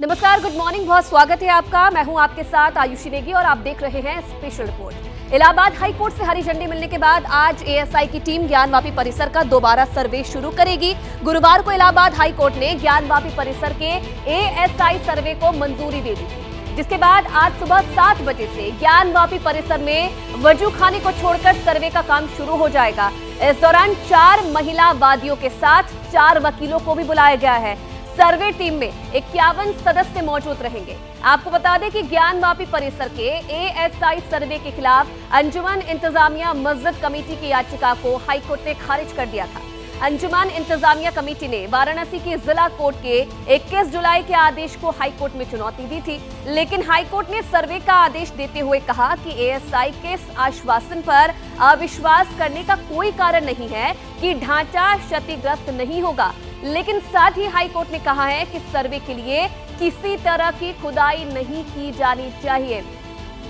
नमस्कार, good morning, बहुत स्वागत है आपका। मैं हूं आपके साथ आयुषी नेगी और आप देख रहे हैं special report. Allahabad high court से हरी झंडी मिलने के बाद आज एएसआई की टीम ज्ञानवापी परिसर का दोबारा सर्वे शुरू करेगी। गुरुवार को इलाहाबाद हाई कोर्ट ने ज्ञानवापी परिसर के एएसआई सर्वे को मंजूरी दे दी, जिसके बाद आज सुबह 7 बजे से ज्ञानवापी परिसर में वजूखाने को छोड़कर सर्वे का काम शुरू हो जाएगा। इस दौरान 4 महिला वादियों के साथ 4 वकीलों को भी बुलाया गया है। सर्वे टीम में 51 सदस्य मौजूद रहेंगे। आपको बता दें कि ज्ञानवापी परिसर के एएसआई सर्वे के खिलाफ अंजुमन इंतजामिया मस्जिद कमेटी की याचिका को हाईकोर्ट ने खारिज कर दिया था। अंजुमन इंतजामिया कमेटी ने वाराणसी की जिला कोर्ट के 21 जुलाई के आदेश को हाईकोर्ट में चुनौती दी थी, लेकिन हाईकोर्ट ने सर्वे का आदेश देते हुए कहा कि एएसआई के इस आश्वासन पर अविश्वास करने का कोई कारण नहीं है कि ढांचा क्षतिग्रस्त नहीं होगा। लेकिन साथ ही हाईकोर्ट ने कहा है कि सर्वे के लिए किसी तरह की खुदाई नहीं की जानी चाहिए।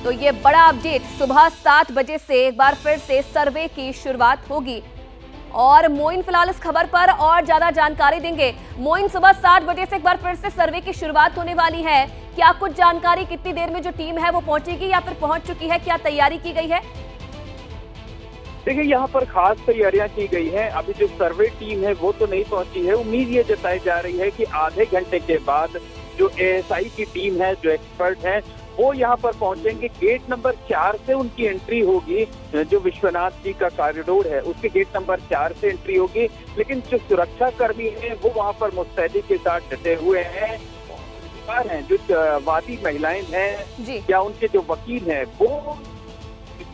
तो ये बड़ा अपडेट, सुबह 7 बजे से एक बार फिर से सर्वे की शुरुआत होगी। और मोइन फिलहाल इस खबर पर और ज्यादा जानकारी देंगे। मोइन, सुबह 7 बजे से एक बार फिर से सर्वे की शुरुआत होने वाली है। क्या कुछ जानकारी, कितनी देर में जो टीम है वो पहुंचेगी या फिर पहुंच चुकी है, क्या तैयारी की गई है? देखिए, यहाँ पर खास तैयारियां की गई हैं। अभी जो सर्वे टीम है वो तो नहीं पहुंची है। उम्मीद ये जताई जा रही है कि आधे घंटे के बाद जो एएसआई की टीम है, जो एक्सपर्ट हैं, वो यहाँ पर पहुंचेंगे। गेट नंबर 4 से उनकी एंट्री होगी। जो विश्वनाथ जी का कॉरिडोर है उसके गेट नंबर 4 से एंट्री होगी। लेकिन जो सुरक्षा कर्मी हैं वो वहाँ पर मुस्तैदी के साथ डटे हुए हैं। जो वादी महिलाएं हैं या उनके जो वकील हैं वो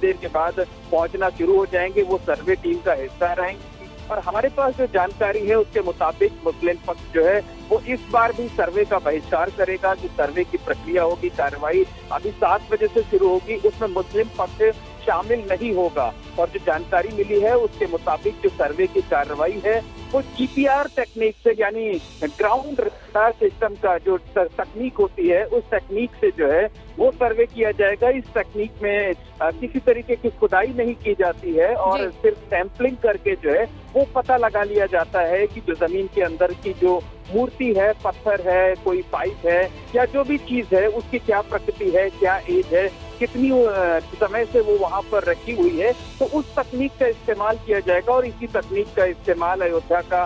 देर के बाद पहुंचना शुरू हो जाएंगे। वो सर्वे टीम का हिस्सा रहेंगे। और हमारे पास जो जानकारी है उसके मुताबिक मुस्लिम पक्ष जो है वो इस बार भी सर्वे का बहिष्कार करेगा। जो सर्वे की प्रक्रिया होगी, कार्रवाई अभी 7 बजे से शुरू होगी, उसमें मुस्लिम पक्ष शामिल नहीं होगा। और जो जानकारी मिली है उसके मुताबिक जो सर्वे की कार्रवाई है वो जीपीआर टेक्निक से, यानी ग्राउंड रडार सिस्टम का जो तकनीक होती है उस तकनीक से जो है वो सर्वे किया जाएगा। इस तकनीक में किसी तरीके की खुदाई नहीं की जाती है और सिर्फ सैंपलिंग करके जो है वो पता लगा लिया जाता है कि जो जमीन के अंदर की जो मूर्ति है, पत्थर है, कोई पाइप है या जो भी चीज है उसकी क्या प्रकृति है, क्या एज है, कितनी समय से वो वहाँ पर रखी हुई है। तो उस तकनीक का इस्तेमाल किया जाएगा। और इसी तकनीक का इस्तेमाल अयोध्या का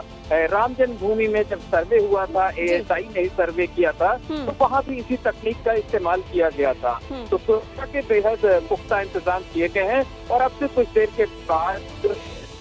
राम जन्मभूमि में जब सर्वे हुआ था, एएसआई ने सर्वे किया था, तो वहाँ भी इसी तकनीक का इस्तेमाल किया गया था। तो सुरक्षा के बेहद पुख्ता इंतजाम किए गए हैं। और अब से कुछ देर के बाद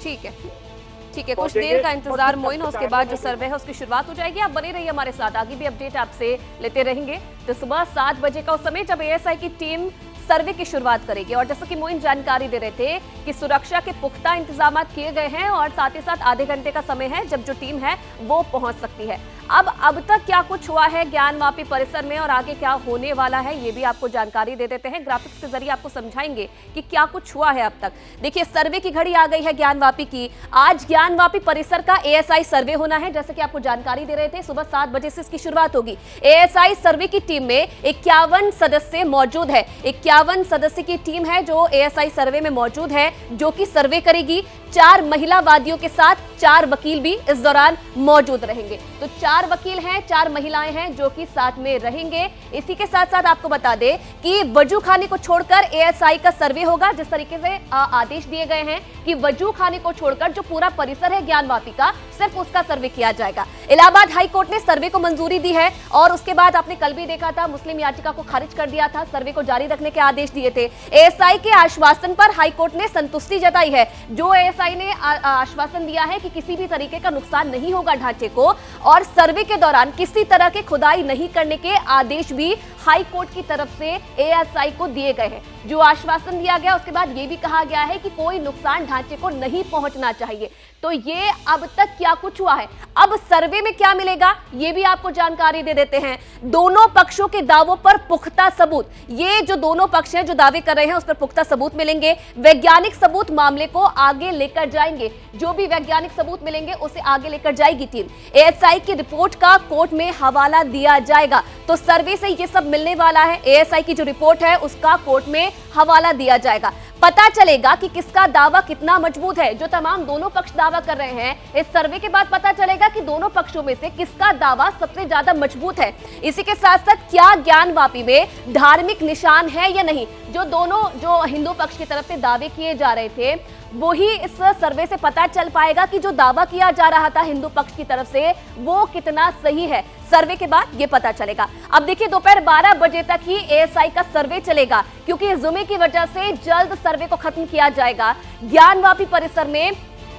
ठीक है, कुछ देर का इंतजार मोइन, उसके बाद जो सर्वे है उसकी शुरुआत हो जाएगी। आप बने रहिए हमारे साथ, आगे भी अपडेट आपसे लेते रहेंगे। तो सुबह 7 बजे का उस समय जब एएसआई की टीम सर्वे की शुरुआत करेगी। और जैसा कि मोइन जानकारी दे रहे थे कि सुरक्षा के पुख्ता इंतजाम किए गए हैं और साथ ही साथ आधे घंटे का समय है जब जो टीम है वो पहुंच सकती है। अब तक क्या कुछ हुआ है ज्ञानवापी परिसर में और आगे क्या होने वाला है, ये भी आपको जानकारी दे देते हैं। ग्राफिक्स के जरिए आपको समझाएंगे कि क्या कुछ हुआ है अब तक। देखिए, सर्वे की घड़ी आ गई है ज्ञानवापी की। आज ज्ञानवापी परिसर का एएसआई सर्वे होना है, जैसे कि आपको जानकारी दे रहे थे। सुबह 7 बजे से इसकी शुरुआत होगी। एएसआई सर्वे की टीम में 51 सदस्य मौजूद है। 51 सदस्य की टीम है जो एएसआई सर्वे में मौजूद है, जो कि सर्वे करेगी। 4 महिला वादियों के साथ 4 वकील भी इस दौरान मौजूद रहेंगे। तो 4 वकील हैं, 4 महिलाएं हैं जो कि साथ में रहेंगे। इसी के साथ साथ आपको बता दें कि वजूखाने को छोड़कर एएसआई का सर्वे होगा। जिस तरीके से आदेश दिए गए हैं कि वजूखाने को छोड़कर जो पूरा परिसर है ज्ञानवापी का, सिर्फ उसका सर्वे किया जाएगा। इलाहाबाद हाई कोर्ट ने सर्वे को मंजूरी दी है और उसके बाद आपने कल भी देखा था, मुस्लिम याचिका को खारिज कर दिया था, सर्वे को जारी रखने के आदेश दिए थे। एएसआई के आश्वासन पर हाई कोर्ट ने संतुष्टि जताई है। जो एएसआई ने आश्वासन दिया है कि किसी भी तरीके का नुकसान नहीं होगा ढांचे को और सर्वे के दौरान किसी तरह के खुदाई नहीं करने के आदेश भी हाई कोर्ट की तरफ से एएसआई को दिए गए हैं। जो आश्वासन दिया गया उसके बाद ये भी कहा गया है कि कोई नुकसान ढांचे को नहीं पहुंचना चाहिए। तो ये अब तक क्या कुछ हुआ है। अब सर्वे में क्या मिलेगा ये भी आपको जानकारी दे देते हैं। दोनों पक्षों के दावों पर पुख्ता सबूत, ये जो दोनों पक्ष हैं जो दावे कर रहे हैं उस पर पुख्ता सबूत मिलेंगे। वैज्ञानिक सबूत मामले को आगे लेकर जाएंगे। जो भी वैज्ञानिक सबूत मिलेंगे उसे आगे लेकर जाएगी टीम। एएसआई की रिपोर्ट का कोर्ट में हवाला दिया जाएगा। तो सर्वे से ये सब मिलने वाला है। एएसआई की जो रिपोर्ट है उसका कोर्ट में हवाला दिया जाएगा। पता चलेगा कि किसका दावा कितना मजबूत है। जो तमाम दोनों पक्ष दावा कर रहे हैं, इस सर्वे के बाद पता चलेगा कि दोनों पक्षों में से किसका दावा सबसे ज्यादा मजबूत है। इसी के साथ साथ क्या ज्ञानवापी में धार्मिक निशान है या नहीं, जो हिंदू पक्ष की तरफ से दावे किए जा रहे थे, वही इस सर्वे से पता चल पाएगा कि जो दावा किया जा रहा था हिंदू पक्ष की तरफ से वो कितना सही है। सर्वे के बाद ये पता चलेगा। अब देखिए दोपहर 12 बजे तक ही एएसआई का सर्वे चलेगा, क्योंकि जुमे की वजह से जल्द सर्वे को खत्म किया जाएगा। ज्ञानवापी परिसर में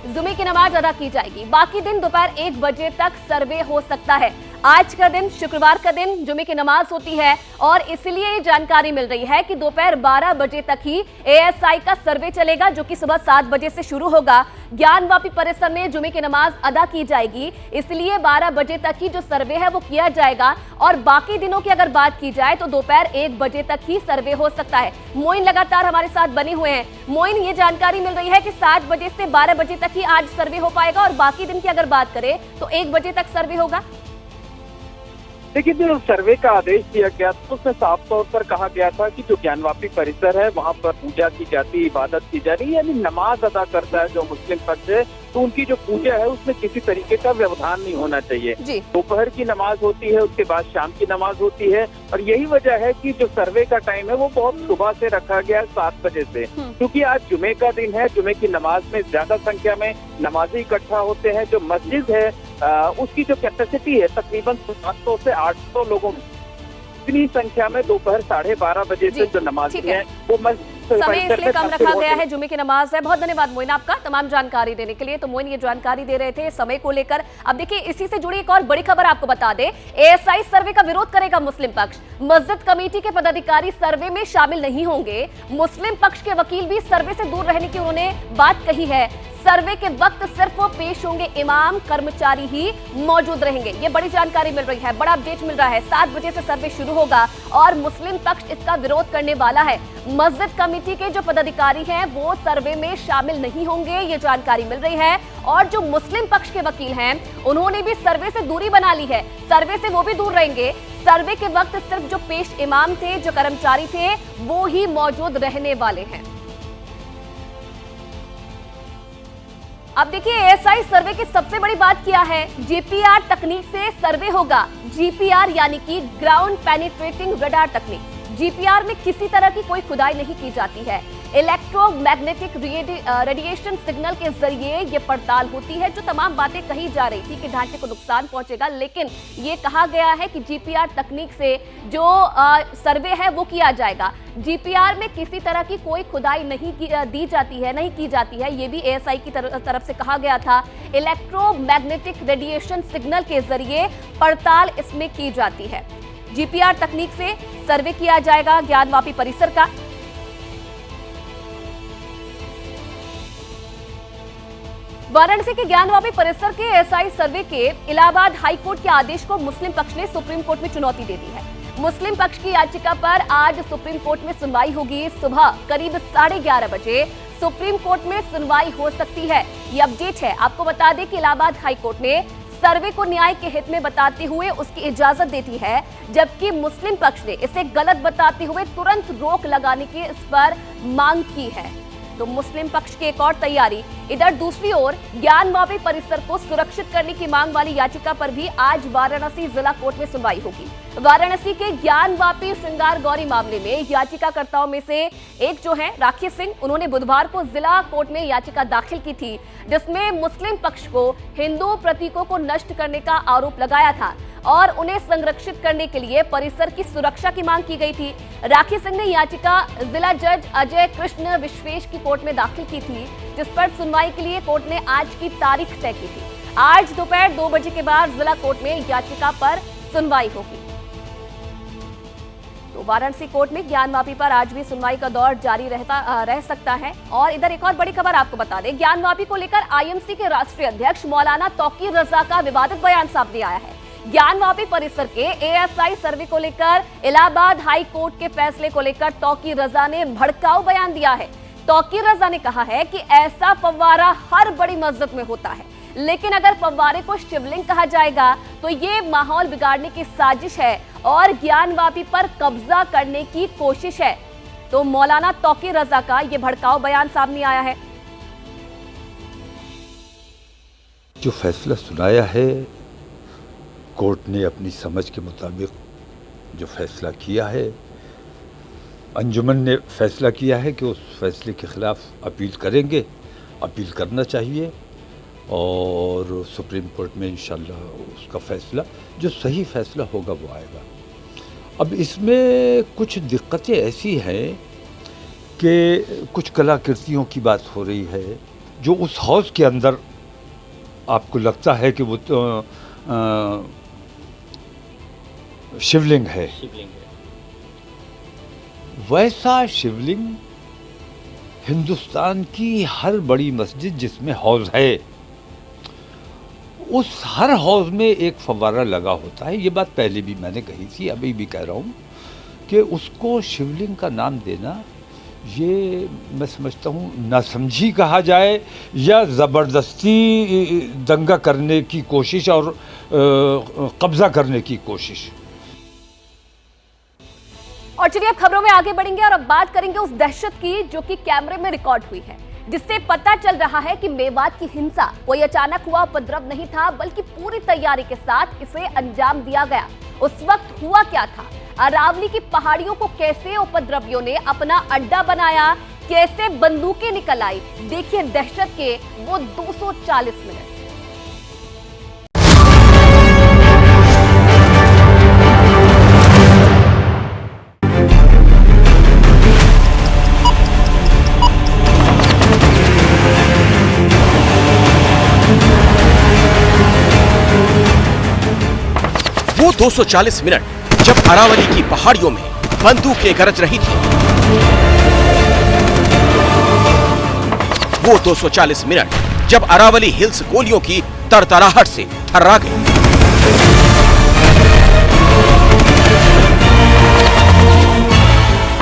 जुमे की नमाज अदा की जाएगी। बाकी दिन दोपहर 1 बजे तक सर्वे हो सकता है। आज का दिन, शुक्रवार का दिन जुमे की नमाज होती है और इसलिए ये जानकारी मिल रही है कि दोपहर 12 बजे तक ही एएसआई का सर्वे चलेगा, जो कि सुबह 7 बजे से शुरू होगा। ज्ञानवापी परिसर में जुमे की नमाज अदा की जाएगी, इसलिए 12 बजे तक ही जो सर्वे है वो किया जाएगा। और बाकी दिनों की अगर बात की जाए तो दोपहर 1 बजे तक ही सर्वे हो सकता है। मोइन लगातार हमारे साथ बने हुए हैं। मोइन, ये जानकारी मिल रही है कि 7 बजे से 12 बजे तक ही आज सर्वे हो पाएगा और बाकी दिन की अगर बात करें तो 1 बजे तक सर्वे होगा। देखिए, जो सर्वे का आदेश दिया गया तो उसमें साफ तौर पर कहा गया था कि जो ज्ञानवापी परिसर है वहां पर पूजा की जाती है, इबादत की जा रही है, यानी नमाज अदा करता है जो मुस्लिम पक्ष है, तो उनकी जो पूजा है उसमें किसी तरीके का व्यवधान नहीं होना चाहिए। दोपहर की नमाज होती है, उसके बाद शाम की नमाज होती है और यही वजह है कि जो सर्वे का टाइम है वो बहुत सुबह से रखा गया है 7 बजे से, क्योंकि आज जुमे का दिन है। जुमे की नमाज में ज्यादा संख्या में नमाजी इकट्ठा होते हैं। जो मस्जिद है उसकी जो कैपेसिटी है तकरीबन 700 से 800 लोगों, इतनी संख्या में दोपहर 12:30 बजे से जो नमाजी है वो समय इसलिए कम रखा गया है, जुमे की नमाज है। बहुत धन्यवाद मोइन आपका तमाम जानकारी देने के लिए। तो मोइन ये जानकारी दे रहे थे समय को लेकर। अब देखिए, इसी से जुड़ी एक और बड़ी खबर आपको बता दें। एएसआई सर्वे का विरोध करेगा मुस्लिम पक्ष। मस्जिद कमेटी के पदाधिकारी सर्वे में शामिल नहीं होंगे। मुस्लिम पक्ष के वकील भी सर्वे से दूर रहने की उन्होंने बात कही है। सर्वे के वक्त सिर्फ पेश होंगे इमाम, कर्मचारी ही मौजूद रहेंगे। ये बड़ी जानकारी मिल रही है, बड़ा अपडेट मिल रहा है। 7 बजे से सर्वे शुरू होगा और मुस्लिम पक्ष इसका विरोध करने वाला है। मस्जिद कमेटी के जो पदाधिकारी हैं वो सर्वे में शामिल नहीं होंगे, ये जानकारी मिल रही है। और जो मुस्लिम पक्ष के वकील हैं उन्होंने भी सर्वे से दूरी बना ली है, सर्वे से वो भी दूर रहेंगे। सर्वे के वक्त सिर्फ जो पेश इमाम थे, जो कर्मचारी थे, वो ही मौजूद रहने वाले हैं। अब देखिए, एएसआई सर्वे की सबसे बड़ी बात क्या है, जीपीआर तकनीक से सर्वे होगा। जीपीआर यानी कि ग्राउंड पेनिट्रेटिंग रडार तकनीक। जीपीआर में किसी तरह की कोई खुदाई नहीं की जाती है। इलेक्ट्रोमैग्नेटिक रेडिएशन सिग्नल के जरिए ये पड़ताल होती है। जो तमाम बातें कही जा रही थी कि ढांचे को नुकसान पहुंचेगा, लेकिन ये कहा गया है कि जीपीआर तकनीक से जो सर्वे है वो किया जाएगा। जीपीआर में किसी तरह की कोई खुदाई नहीं की जाती है। ये भी एएसआई की तरफ से कहा गया था। इलेक्ट्रोमैग्नेटिक रेडिएशन सिग्नल के जरिए पड़ताल इसमें की जाती है। जीपीआर तकनीक से सर्वे किया जाएगा ज्ञानवापी परिसर का। वाराणसी के ज्ञानवापी परिसर के एएसआई सर्वे के इलाहाबाद हाई कोर्ट के आदेश को मुस्लिम पक्ष ने सुप्रीम कोर्ट में चुनौती दे दी है। मुस्लिम पक्ष की याचिका पर आज सुप्रीम कोर्ट में सुनवाई होगी। सुबह करीब 11:30 बजे सुप्रीम कोर्ट में सुनवाई हो सकती है। ये अपडेट है। आपको बता दें कि इलाहाबाद हाई कोर्ट ने सर्वे को न्याय के हित में बताते हुए उसकी इजाजत देती है, जबकि मुस्लिम पक्ष ने इसे गलत बताते हुए तुरंत रोक लगाने की इस पर मांग की है। तो मुस्लिम पक्ष की एक और तैयारी। इधर दूसरी ओर ज्ञानवापी परिसर को सुरक्षित करने की मांग वाली याचिका पर भी आज वाराणसी जिला कोर्ट में सुनवाई होगी। वाराणसी के ज्ञानवापी श्रृंगार गौरी मामले में याचिकाकर्ताओं में से एक जो है राखी सिंह, उन्होंने बुधवार को जिला कोर्ट में याचिका दाखिल की थी, जिसमें मुस्लिम पक्ष को हिंदू प्रतीकों को नष्ट करने का आरोप लगाया था और उन्हें संरक्षित करने के लिए परिसर की सुरक्षा की मांग की गई थी। राखी सिंह ने याचिका जिला जज अजय कृष्ण विश्वेश की कोर्ट में दाखिल की थी, जिस पर सुनवाई के लिए कोर्ट ने आज की तारीख तय की थी। आज दोपहर 2 बजे के बाद जिला कोर्ट में याचिका पर सुनवाई होगी। तो वाराणसी कोर्ट में ज्ञानवापी पर आज भी सुनवाई का दौर जारी रह सकता है। और इधर एक और बड़ी खबर आपको बता दें, ज्ञानवापी को लेकर आईएमसी के राष्ट्रीय अध्यक्ष मौलाना तौकीर रजा का विवादित बयान सामने आया है। ज्ञानवापी परिसर के एएसआई सर्वे को लेकर इलाहाबाद हाई कोर्ट के फैसले को लेकर तौकीर रजा ने भड़काऊ बयान दिया है। तौकीर रजा ने कहा है कि ऐसा फव्वारा हर बड़ी मस्जिद में होता है, लेकिन अगर फव्वारे को शिवलिंग कहा जाएगा तो ये माहौल बिगाड़ने की साजिश है और ज्ञानवापी पर कब्जा करने की कोशिश है। तो मौलाना तौकीर रजा का ये भड़काऊ बयान सामने आया है। जो फैसला सुनाया है, कोर्ट ने अपनी समझ के मुताबिक जो फैसला किया है, अंजुमन ने फैसला किया है कि उस फैसले के खिलाफ अपील करेंगे, अपील करना चाहिए और सुप्रीम कोर्ट में इंशाल्लाह उसका फैसला जो सही फैसला होगा वो आएगा। अब इसमें कुछ दिक्कतें ऐसी हैं कि कुछ कलाकृतियों की बात हो रही है जो उस हाउस के अंदर आपको लगता है कि वो शिवलिंग है। वैसा शिवलिंग हिंदुस्तान की हर बड़ी मस्जिद जिसमें हौज है, उस हर हौज में एक फव्वारा लगा होता है। ये बात पहले भी मैंने कही थी, अभी भी कह रहा हूँ कि उसको शिवलिंग का नाम देना ये मैं समझता हूँ नासमझी कहा जाए या ज़बरदस्ती दंगा करने की कोशिश और कब्जा करने की कोशिश। और चलिए अब खबरों में आगे बढ़ेंगे और अब बात करेंगे उस दहशत की जो कि कैमरे में रिकॉर्ड हुई है, जिससे पता चल रहा है कि मेवात की हिंसा कोई अचानक हुआ उपद्रव नहीं था, बल्कि पूरी तैयारी के साथ इसे अंजाम दिया गया। उस वक्त हुआ क्या था? अरावली की पहाड़ियों को कैसे उपद्रवियों ने अपना अड्डा बनाया, कैसे बंदूकें निकल आई, देखिए दहशत के वो 240 मिनट। वो 240 मिनट जब अरावली की पहाड़ियों में बंदूकें गरज रही थी। वो 240 मिनट जब अरावली हिल्स गोलियों की तड़तड़ाहट से थर्रा गई।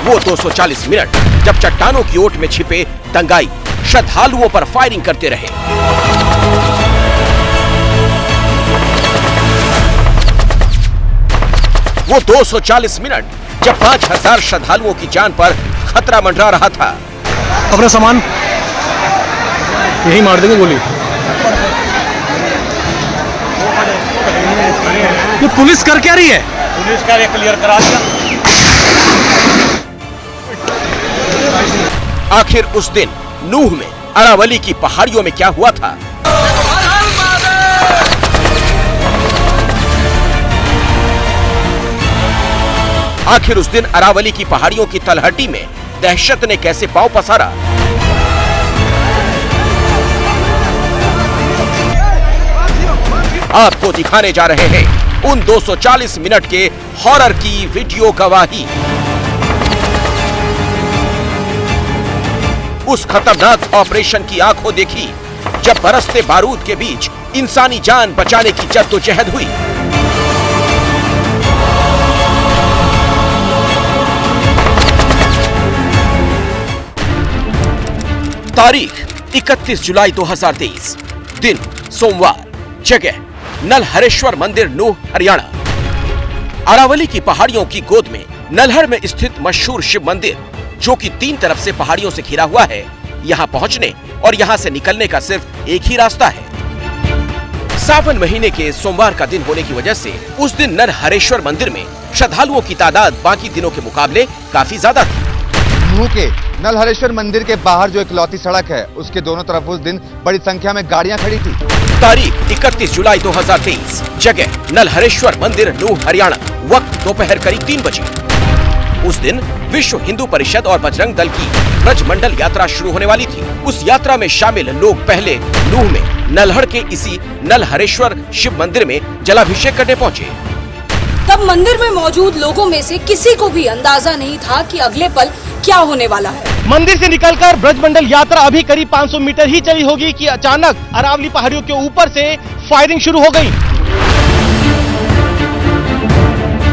वो 240 मिनट जब चट्टानों की ओट में छिपे दंगाई श्रद्धालुओं पर फायरिंग करते रहे। वो 240 मिनट जब 5000 श्रद्धालुओं की जान पर खतरा मंडरा रहा था। अपना सामान यही मार देंगे गोली। ये पुलिस कर क्या रही है? पुलिस का क्लियर करा दिया। आखिर उस दिन नूह में अरावली की पहाड़ियों में क्या हुआ था? आखिर उस दिन अरावली की पहाड़ियों की तलहटी में दहशत ने कैसे पांव पसारा? आपको दिखाने जा रहे हैं उन 240 मिनट के हॉरर की वीडियो गवाही। उस खतरनाक ऑपरेशन की आंखों देखी जब बरसते बारूद के बीच इंसानी जान बचाने की जद्दोजहद हुई। तारीख 31 जुलाई 2023, दिन सोमवार, जगह नलहरेश्वर मंदिर, नूह, हरियाणा। अरावली की पहाड़ियों की गोद में नलहर में स्थित मशहूर शिव मंदिर, जो कि 3 तरफ से पहाड़ियों से घिरा हुआ है। यहाँ पहुँचने और यहाँ से निकलने का सिर्फ एक ही रास्ता है। सावन महीने के सोमवार का दिन होने की वजह से उस दिन नलहरेश्वर मंदिर में श्रद्धालुओं की तादाद बाकी दिनों के मुकाबले काफी ज्यादा थी। नूह के नलहरेश्वर मंदिर के बाहर जो इकलौती सड़क है, उसके दोनों तरफ उस दिन बड़ी संख्या में गाड़ियां खड़ी थी। तारीख 31 जुलाई 2023, जगह नलहरेश्वर मंदिर, नूह, हरियाणा। वक्त दोपहर करीब 3 बजे। उस दिन विश्व हिंदू परिषद और बजरंग दल की ब्रज मंडल यात्रा शुरू होने वाली थी। उस यात्रा में शामिल लोग पहले नूह में नलहर के इसी नलहरेश्वर शिव मंदिर में जलाभिषेक करने पहुँचे। तब मंदिर में मौजूद लोगों में से किसी को भी अंदाजा नहीं था कि अगले पल क्या होने वाला है। मंदिर से निकलकर ब्रजमंडल यात्रा अभी करीब 500 मीटर ही चली होगी कि अचानक अरावली पहाड़ियों के ऊपर से फायरिंग शुरू हो गई।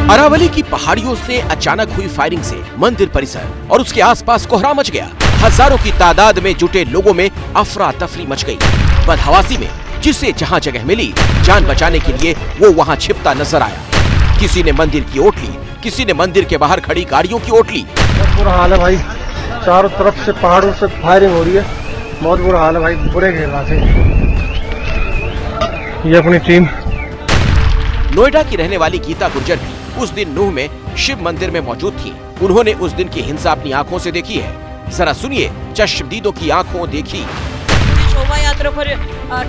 अरावली की पहाड़ियों से अचानक हुई फायरिंग से मंदिर परिसर और उसके आसपास कोहरा मच गया। हजारों की तादाद में जुटे लोगों में अफरा तफरी मच गई। बदहवासी में जिसे जहां जगह मिली, जान बचाने के लिए वो वहां छिपता नजर आया। किसी ने मंदिर की ओट ली, किसी ने मंदिर के बाहर खड़ी गाड़ियों की ओट ली। बुरा हाल है भाई, चारों तरफ से पहाड़ों से फायरिंग हो रही है, बहुत बुरा हाल है भाई, बुरे घेरा से। ये अपनी टीम नोएडा की रहने वाली गीता गुर्जर भी उस दिन नूह में शिव मंदिर में मौजूद थी। उन्होंने उस दिन की हिंसा अपनी आंखों से देखी है। जरा सुनिए चश्मदीदों की आंखों देखी। शोभा यात्रा पर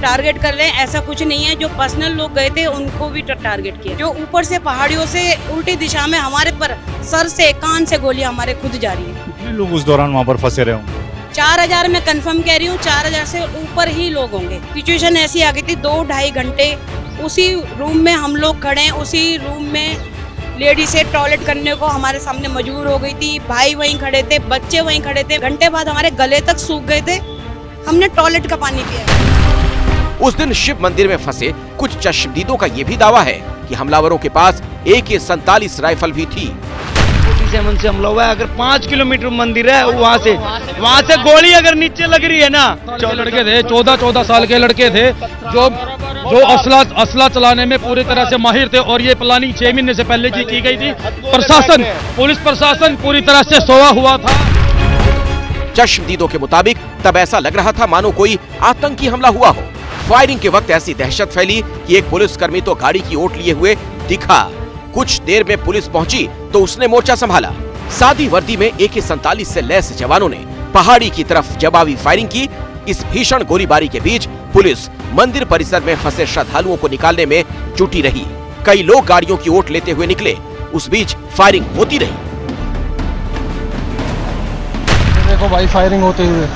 टारगेट कर रहे हैं, ऐसा कुछ नहीं है। जो पर्सनल लोग गए थे उनको भी टारगेट किया। जो ऊपर से पहाड़ियों से उल्टी दिशा में हमारे पर सर से कान से गोलियां हमारे खुद जा रही है। कितने लोग उस दौरान वहाँ पर फंसे रहे होंगे? 4000 में कंफर्म कह रही हूँ, 4000 से ऊपर ही लोग होंगे। सिचुएशन ऐसी आ गई थी, 2-2.5 घंटे उसी रूम में हम लोग खड़े हैं। उसी रूम में लेडी से टॉयलेट करने को हमारे सामने मजबूर हो गई थी। भाई वहीं खड़े थे, बच्चे वहीं खड़े थे। घंटे बाद हमारे गले तक सूख गए थे, हमने टॉयलेट का पानी पिया। उस दिन शिव मंदिर में फंसे कुछ चश्मदीदों का ये भी दावा है कि हमलावरों के पास AK-47 राइफल भी थी। मन से हमला हुआ है। अगर 5 किलोमीटर मंदिर है, वहाँ से गोली अगर नीचे लग रही है ना, जो लड़के थे 14 साल के लड़के थे जो असला चलाने में पूरी तरह से माहिर थे, और ये प्लानिंग 6 महीने से पहले की गई थी। प्रशासन, पुलिस प्रशासन पूरी तरह से सोया हुआ था। चश्मदीदों के मुताबिक तब ऐसा लग रहा था मानो कोई आतंकी हमला हुआ हो। फायरिंग के वक्त ऐसी दहशत फैली कि एक पुलिसकर्मी तो गाड़ी की ओट लिए हुए दिखा। कुछ देर में पुलिस पहुंची तो उसने मोर्चा संभाला। सादी वर्दी में AK-47 से लैस जवानों ने पहाड़ी की तरफ जवाबी फायरिंग की। इस भीषण गोलीबारी के बीच पुलिस मंदिर परिसर में फंसे श्रद्धालुओं को निकालने में जुटी रही। कई लोग गाड़ियों की ओट लेते हुए निकले। उस बीच फायरिंग होती रही। देखो भाई फायरिंग होते हुए,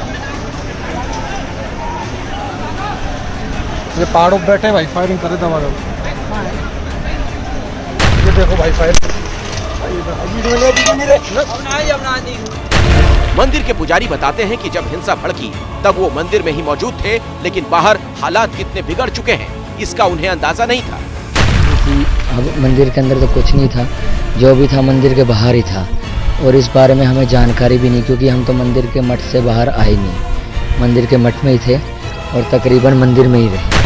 ये पहाड़ों पे बैठे भाई, फायरिंग करे थे हमारे। ये देखो भाई फायरिंग। मंदिर के पुजारी बताते हैं कि जब हिंसा भड़की तब वो मंदिर में ही मौजूद थे, लेकिन बाहर हालात कितने बिगड़ चुके हैं इसका उन्हें अंदाजा नहीं था। मंदिर के अंदर तो कुछ नहीं था, जो भी था मंदिर के बाहर ही था, और इस बारे में हमें जानकारी भी नहीं, क्योंकि हम तो मंदिर के मठ से बाहर आए नहीं, मंदिर के मठ में ही थे और तकरीबन मंदिर में ही रहे।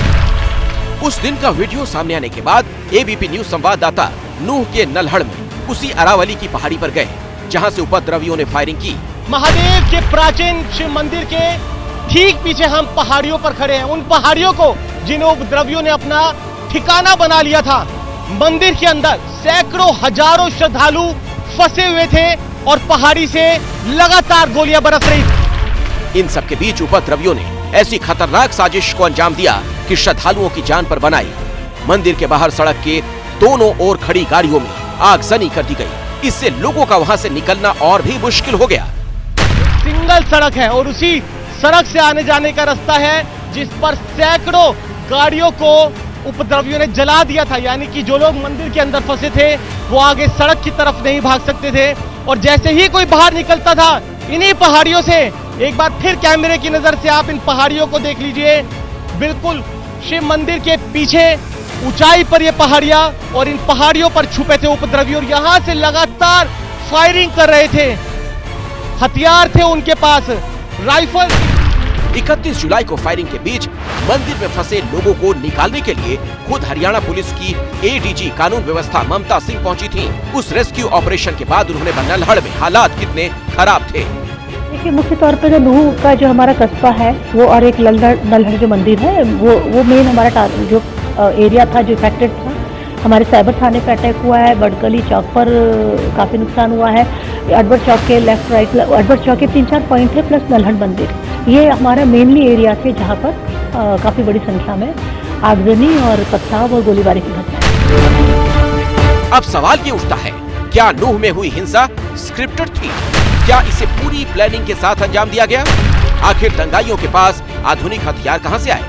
उस दिन का वीडियो सामने आने के बाद ABP न्यूज संवाददाता नूह के नल्हड़ में उसी अरावली की पहाड़ी पर गए, जहां से उपद्रवियों ने फायरिंग की। महादेव के प्राचीन शिव मंदिर के ठीक पीछे हम पहाड़ियों पर खड़े हैं, उन पहाड़ियों को जिन उपद्रवियों ने अपना ठिकाना बना लिया था। मंदिर के अंदर सैकड़ों हजारों श्रद्धालु फंसे हुए थे और पहाड़ी से लगातार गोलियां बरस रही थी। इन सब के बीच उपद्रवियों ने ऐसी खतरनाक साजिश को अंजाम दिया कि श्रद्धालुओं की जान पर बनाई। मंदिर के बाहर सड़क के दोनों ओर खड़ी गाड़ियों में आगजनी कर दी गई। इससे लोगों का वहां से निकलना और भी मुश्किल हो गया। सिंगल सड़क है और उसी सड़क से आने जाने का रास्ता है, जिस पर सैकड़ों गाड़ियों को उपद्रवियों ने जला दिया था। यानी कि जो लोग मंदिर के अंदर फंसे थे वो आगे सड़क की तरफ नहीं भाग सकते थे, और जैसे ही कोई बाहर निकलता था इन्हीं पहाड़ियों से, एक बार फिर कैमरे की नजर से आप इन पहाड़ियों को देख लीजिए, बिल्कुल शिव मंदिर के पीछे ऊंचाई पर ये पहाड़ियां, और इन पहाड़ियों पर छुपे थे उपद्रवी और यहां से लगातार फायरिंग कर रहे थे। हथियार थे उनके पास, राइफल। 31 जुलाई को फायरिंग के बीच मंदिर में फंसे लोगों को निकालने के लिए खुद हरियाणा पुलिस की ADG कानून व्यवस्था ममता सिंह पहुंची थी। उस रेस्क्यू ऑपरेशन के बाद उन्होंने नल्हड़ में हालात कितने खराब थे। देखिए, मुख्य तौर पर जो नूह का जो हमारा कस्बा है वो, और एक नल्हड़ जो मंदिर है वो मेन हमारा जो एरिया था जो इफेक्टेड था। हमारे साइबर थाने पे अटैक हुआ है, बड़गली चौक पर काफ़ी नुकसान हुआ है, अडबर चौक के लेफ्ट राइट, अडबर चौक के 3-4 पॉइंट थे, प्लस नल्हड़ मंदिर। ये हमारा मेनली एरिया थे जहाँ पर काफ़ी बड़ी संख्या में आगजनी और पथराव और गोलीबारी की घटना। अब सवाल ये उठता है, क्या नूह में हुई हिंसा स्क्रिप्टेड थी? क्या इसे पूरी प्लानिंग के साथ अंजाम दिया गया? आखिर दंगाइयों के पास आधुनिक हथियार कहां से आए?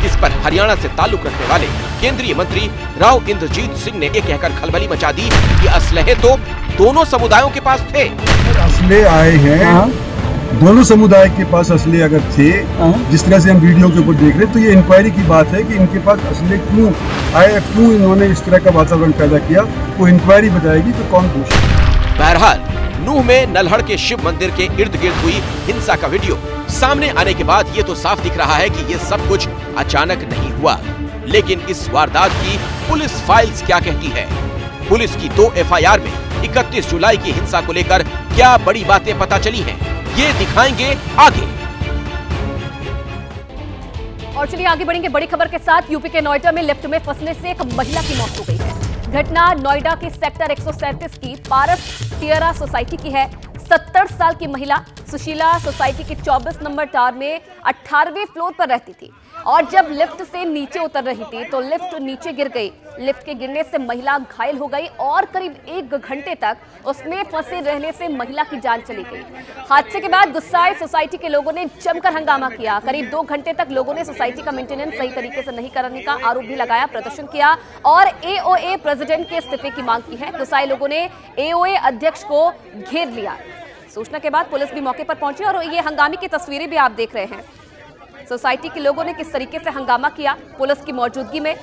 इस पर हरियाणा से ताल्लुक रखने वाले केंद्रीय मंत्री राव इंद्रजीत सिंह ने ये कहकर खलबली मचा दी कि असलहे तो दोनों समुदायों के पास थे। असले आए हैं, दोनों समुदाय के पास असले अगर थे, जिस तरह से हम वीडियो के ऊपर देख रहे हैं, तो ये इंक्वायरी की बात है कि इनके पास असले क्यों आए, क्यों इन्होंने इस तरह का वातावरण पैदा किया, वो इंक्वायरी बताएगी तो कौन दोषी। बहरहाल नूह में नल्हड़ के शिव मंदिर के इर्द गिर्द हुई हिंसा का वीडियो सामने आने के बाद ये तो साफ दिख रहा है कि ये सब कुछ अचानक नहीं हुआ। लेकिन इस वारदात की पुलिस फाइल्स क्या कहती है? पुलिस की 2 FIR में 31 जुलाई की हिंसा को लेकर क्या बड़ी बातें पता चली हैं, ये दिखाएंगे आगे। और चलिए आगे बढ़ेंगे बड़ी खबर के साथ। यूपी के नोएडा में लिफ्ट में फंसने से एक महिला की मौत हो गई है। घटना नोएडा के सेक्टर 137 की पारस टियरा सोसाइटी की है। 70 साल की महिला सुशीला सोसाइटी के 24 नंबर टावर में 18वें फ्लोर पर रहती थी और जब लिफ्ट से नीचे उतर रही थी तो लिफ्ट नीचे गिर गई। लिफ्ट के गिरने से महिला घायल हो गई और करीब 1 घंटे तक उसमें फंसे रहने से महिला की जान चली गई। हादसे के बाद गुस्साए सोसाइटी के लोगों ने जमकर हंगामा किया। करीब 2 घंटे तक लोगों ने सोसाइटी का मेंटेनेंस सही तरीके से नहीं करने का आरोप भी लगाया, प्रदर्शन किया और AOA प्रेसिडेंट के इस्तीफे की मांग की है। गुस्साए लोगों ने AOA अध्यक्ष को घेर लिया। सूचना के बाद पुलिस भी मौके पर पहुंची और ये हंगामे की तस्वीरें भी आप देख रहे हैं। सोसाइटी के लोगों ने किस तरीके से हंगामा किया पुलिस की मौजूदगी में।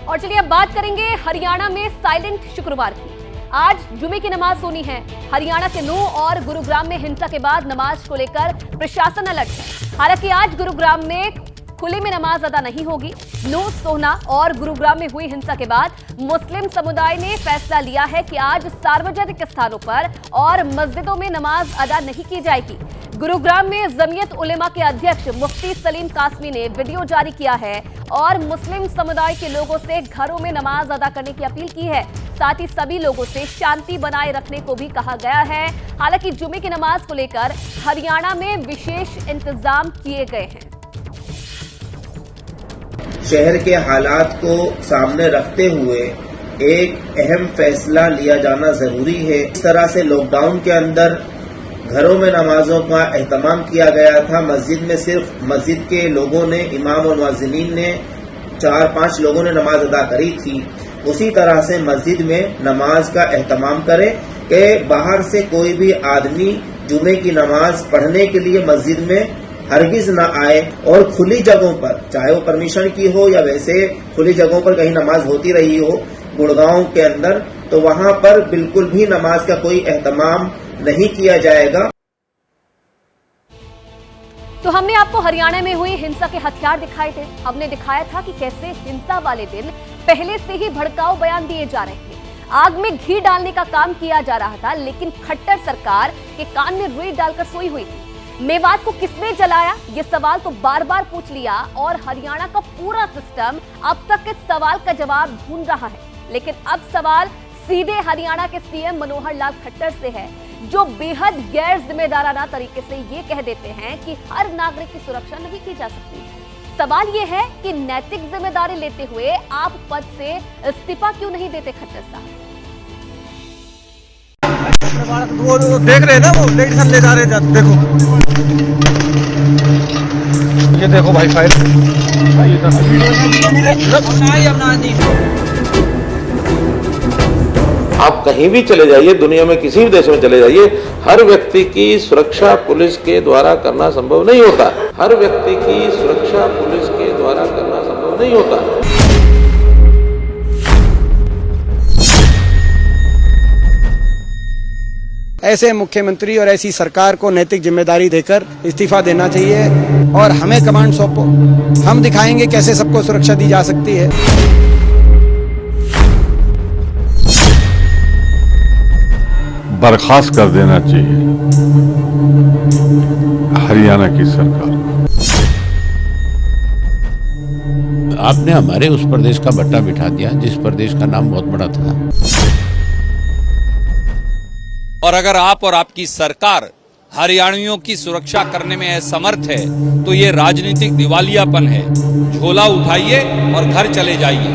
और चलिए अब बात करेंगे हरियाणा में साइलेंट शुक्रवार की। आज जुमे की नमाज होनी है। हरियाणा के नूह और गुरुग्राम में हिंसा के बाद नमाज को लेकर प्रशासन अलर्ट है। हालांकि आज गुरुग्राम में खुले में नमाज अदा नहीं होगी। नूह, सोहना और गुरुग्राम में हुई हिंसा के बाद मुस्लिम समुदाय ने फैसला लिया है कि आज सार्वजनिक स्थानों पर और मस्जिदों में नमाज अदा नहीं की जाएगी। गुरुग्राम में जमीयत उलेमा के अध्यक्ष मुफ्ती सलीम कासमी ने वीडियो जारी किया है और मुस्लिम समुदाय के लोगों से घरों में नमाज अदा करने की अपील की है। साथ ही सभी लोगों से शांति बनाए रखने को भी कहा गया है। हालांकि जुमे की नमाज को लेकर हरियाणा में विशेष इंतजाम किए गए हैं। शहर के हालात को सामने रखते हुए एक अहम फैसला लिया जाना जरूरी है। इस तरह से लॉकडाउन के अंदर घरों में नमाजों का एहतमाम किया गया था। मस्जिद में सिर्फ मस्जिद के लोगों ने, इमाम और मुअज्जिनीन ने 4-5 लोगों ने नमाज अदा करी थी। उसी तरह से मस्जिद में नमाज का एहतमाम करें कि बाहर से कोई भी आदमी जुमे की नमाज पढ़ने के लिए मस्जिद में हरगिज न आए और खुली जगहों पर, चाहे वो परमिशन की हो या वैसे खुली जगहों पर कहीं नमाज होती रही हो गुड़गांव के अंदर, तो वहां पर बिल्कुल भी नमाज का कोई एहतमाम नहीं किया जाएगा। तो हमने आपको हरियाणा में हुई हिंसा के हथियार दिखाए थे। हमने दिखाया था कि कैसे हिंसा वाले दिन पहले से ही भड़काऊ बयान दिए जा रहे थे। आग में घी डालने का काम किया जा रहा था, लेकिन खट्टर सरकार के कान में रुई डालकर सोई हुई थी। मेवात को किसने जलाया, ये सवाल तो बार बार पूछ लिया और हरियाणा का पूरा सिस्टम अब तक इस सवाल का जवाब ढूंढ रहा है। लेकिन अब सवाल सीधे हरियाणा के CM मनोहर लाल खट्टर से है, जो बेहद गैर जिम्मेदाराना तरीके से ये कह देते हैं कि हर नागरिक की सुरक्षा नहीं की जा सकती। सवाल ये है कि नैतिक जिम्मेदारी लेते हुए आप पद से इस्तीफा क्यों नहीं देते खट्टर साहब? वो देख रहे हैं ना, वो मेडिसिन ले जा रहे हैं। देखो ये देखो भाई फाइल आप कहीं भी चले जाइए, दुनिया में किसी भी देश में चले जाइए, हर व्यक्ति की सुरक्षा पुलिस के द्वारा करना संभव नहीं होता। हर व्यक्ति की सुरक्षा पुलिस के द्वारा करना संभव नहीं होता। ऐसे मुख्यमंत्री और ऐसी सरकार को नैतिक जिम्मेदारी देकर इस्तीफा देना चाहिए और हमें कमांड सौंपो। हम दिखाएंगे कैसे सबको सुरक्षा दी जा सकती है। बर्खास्त कर देना चाहिए हरियाणा की सरकार। आपने हमारे उस प्रदेश का बट्टा बिठा दिया जिस प्रदेश का नाम बहुत बड़ा था। और अगर आप और आपकी सरकार हरियाणवियों की सुरक्षा करने में असमर्थ है तो ये राजनीतिक दिवालियापन है। झोला उठाइए और घर चले जाइए।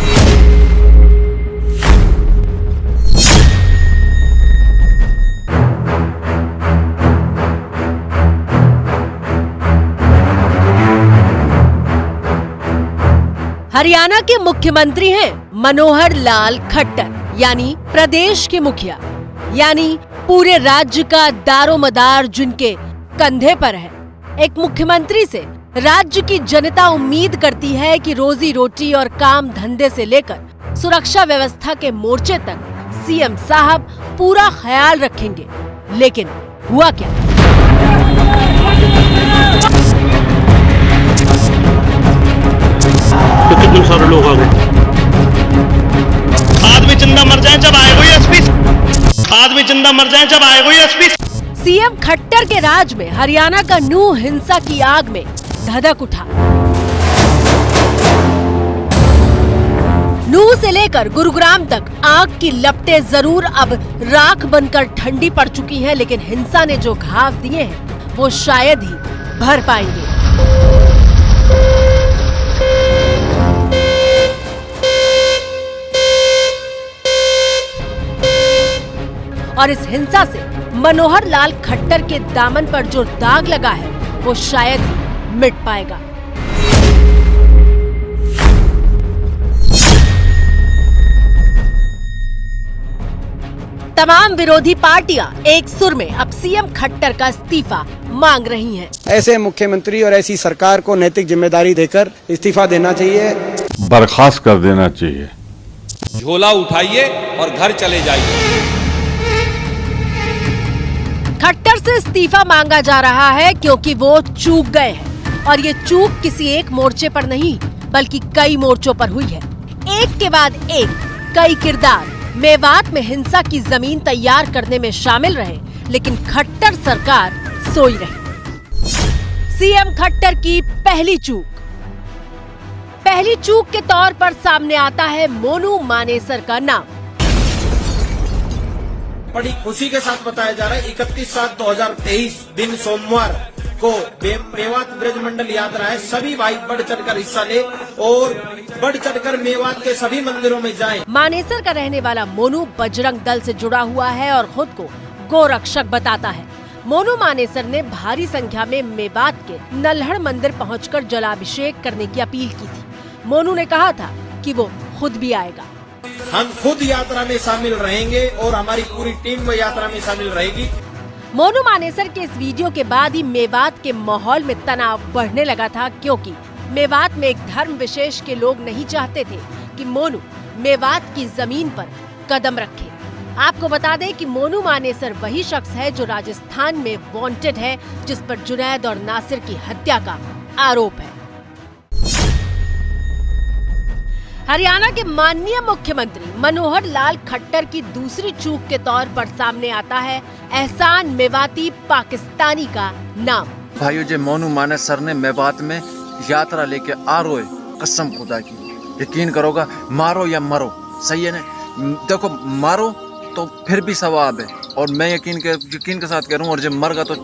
हरियाणा के मुख्यमंत्री हैं मनोहर लाल खट्टर, यानी प्रदेश के मुखिया, यानी पूरे राज्य का दारोमदार जिनके कंधे पर है। एक मुख्यमंत्री से राज्य की जनता उम्मीद करती है कि रोजी रोटी और काम धंधे से लेकर सुरक्षा व्यवस्था के मोर्चे तक CM साहब पूरा ख्याल रखेंगे। लेकिन हुआ क्या? सारे लोग आ गए। आदमी जिंदा मर जाए जब आए कोई एसपी, आदमी जिंदा मर जाए जब आए कोई एसपी। सीएम खट्टर के राज में हरियाणा का नूह हिंसा की आग में धधक उठा। नूह से लेकर गुरुग्राम तक आग की लपटें जरूर अब राख बनकर ठंडी पड़ चुकी हैं, लेकिन हिंसा ने जो घाव दिए हैं वो शायद ही भर पाएंगे। और इस हिंसा से मनोहर लाल खट्टर के दामन पर जो दाग लगा है वो शायद ही मिट पाएगा। तमाम विरोधी पार्टियां एक सुर में अब सीएम खट्टर का इस्तीफा मांग रही हैं। ऐसे मुख्यमंत्री और ऐसी सरकार को नैतिक जिम्मेदारी देकर इस्तीफा देना चाहिए, बर्खास्त कर देना चाहिए। झोला उठाइए और घर चले जाइए। खट्टर से इस्तीफा मांगा जा रहा है क्योंकि वो चूक गए हैं, और ये चूक किसी एक मोर्चे पर नहीं बल्कि कई मोर्चों पर हुई है। एक के बाद एक कई किरदार मेवात में हिंसा की जमीन तैयार करने में शामिल रहे, लेकिन खट्टर सरकार सोई रही। सीएम खट्टर की पहली चूक के तौर पर सामने आता है मोनू मानेसर का नाम। बड़ी खुशी के साथ बताया जा रहा है 31/7/2023 दिन सोमवार को मेवात ब्रज मंडल यात्रा है। सभी भाई बढ़ चढ़कर हिस्सा ले और बढ़ चढ़कर मेवात के सभी मंदिरों में जाएं। मानेसर का रहने वाला मोनू बजरंग दल से जुड़ा हुआ है और खुद को गोरक्षक बताता है। मोनू मानेसर ने भारी संख्या में मेवात के नल्हड़ मंदिर पहुंचकर जलाभिषेक करने की अपील की थी। मोनू ने कहा था कि वो खुद भी आएगा। हम खुद यात्रा में शामिल रहेंगे और हमारी पूरी टीम वो यात्रा में शामिल रहेगी। मोनू मानेसर के इस वीडियो के बाद ही मेवात के माहौल में तनाव बढ़ने लगा था, क्योंकि मेवात में एक धर्म विशेष के लोग नहीं चाहते थे कि मोनू मेवात की जमीन पर कदम रखे। आपको बता दें कि मोनू मानेसर वही शख्स है जो राजस्थान में वांटेड है, जिस पर जुनैद और नासिर की हत्या का आरोप है। हरियाणा के माननीय मुख्यमंत्री मनोहर लाल खट्टर की दूसरी चूक के तौर पर सामने आता है एहसान मेवाती पाकिस्तानी का नाम। भाइयों, जो मोनू मानेसर ने मेवात में यात्रा लेके आ रोए, कसम खुदा की यकीन करोगा, मारो या मरो, सही है ना। देखो मारो तो फिर भी सवाब है, और मैं यकीन के साथ कह रहा हूँ, और जब मर गया तो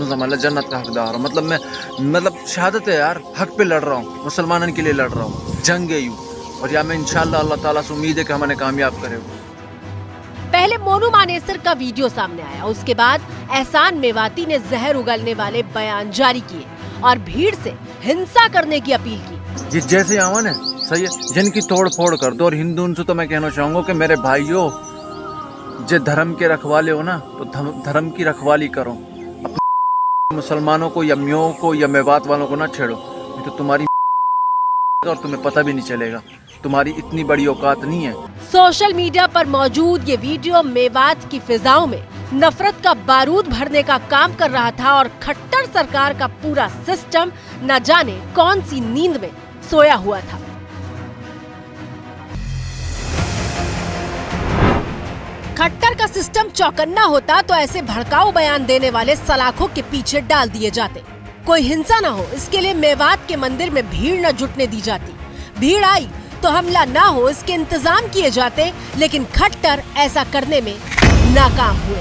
समझ जन्नत का हकदार हो। मतलब शहादत है यार, हक पे लड़ रहा हूँ, मुसलमानों के लिए लड़ रहा हूँ, जंग है यूँ, और या मैं इंशाल्लाह अल्लाह ताला से उम्मीद है कि हमें कामयाब करे। पहले मोनू मानेसर का वीडियो सामने आया, उसके बाद एहसान मेवाती ने जहर उगलने वाले बयान जारी किए और भीड़ से हिंसा करने की अपील की। जैसे आवा ना, सही है, जिनकी तोड़ फोड़ कर दो। और हिंदू से तो मैं कहना चाहूंगा कि मेरे भाइयों, जो धर्म के रखवाले हो ना, तो धर्म की रखवाली करो। अपने मुसलमानों को या म्यों को या मेवात वालों को ना छेड़ो, तो तुम्हारी और तुम्हें पता भी नहीं चलेगा, तुम्हारी इतनी बड़ी औकात नहीं है। सोशल मीडिया पर मौजूद ये वीडियो मेवात की फिजाओं में नफरत का बारूद भरने का काम कर रहा था, और खट्टर सरकार का पूरा सिस्टम न जाने कौन सी नींद में सोया हुआ था। खट्टर का सिस्टम चौकन्ना होता तो ऐसे भड़काऊ बयान देने वाले सलाखों के पीछे डाल दिए जाते। कोई हिंसा न हो, इसके लिए मेवात के मंदिर में भीड़ न जुटने दी जाती। भीड़ आई तो हमला ना हो, इसके इंतजाम किए जाते, लेकिन खट्टर ऐसा करने में नाकाम हुए।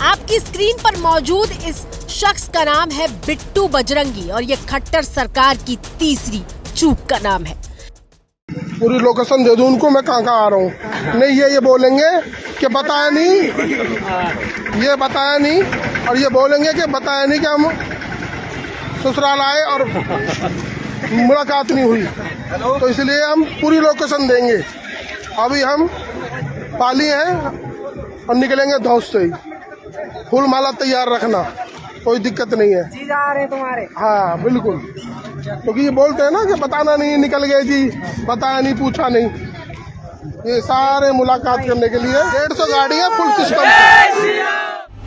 आपकी स्क्रीन पर मौजूद इस शख्स का नाम है बिट्टू बजरंगी, और ये खट्टर सरकार की तीसरी चूक का नाम है। पूरी लोकेशन दे दूं उनको, मैं कहाँ आ रहा हूँ। नहीं ये बोलेंगे कि बताया नहीं, ये बताया नहीं, और ये बोलेंगे कि बताया नहीं कि हम ससुराल आए और मुलाकात नहीं हुई, तो इसलिए हम पूरी लोकेशन देंगे। अभी हम पाली हैं और निकलेंगे धौस से ही। फूल माला तैयार रखना, कोई दिक्कत नहीं है। जी जा रहे तुम्हारे? हाँ बिल्कुल, क्योंकि ये बोलते हैं ना कि बताना नहीं, निकल गए जी, बताया नहीं, पूछा नहीं। ये सारे मुलाकात करने के लिए 150 गाड़ियाँ फुल सिस्टम।